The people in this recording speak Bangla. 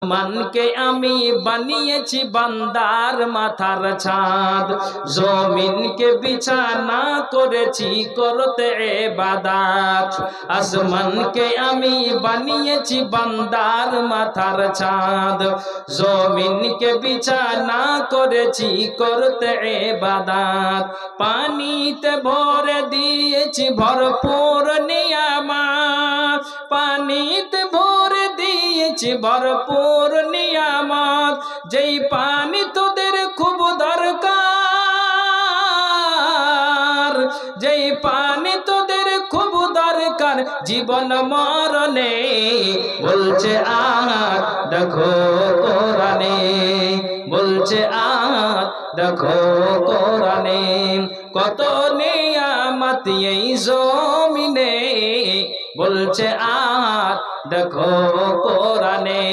মানকে আমি বানিয়েছি বান্দার মাথার ছাদ, জমিনকে বিছানা করেছি করতে ইবাদত। আসমানকে আমি বানিয়েছি বান্দার মাথার ছাদ, জমিনকে বিছানা করেছি করতে ইবাদত। পানিতে ভরে দিয়েছি ভরপুর নিয়ামত, পানিতে ভরে দিয়েছি ভরপুর নিয়ামত। যেই পানি তোদের খুব দরকার, যেই পানি তোদের খুব দরকার জীবন মরণে, বলছে আর দেখো কোরআনে, বলছে আর দেখো কোরআনে। কত নিয়ামত এই জমিনে, বলছে আর দেখো কোরআনে।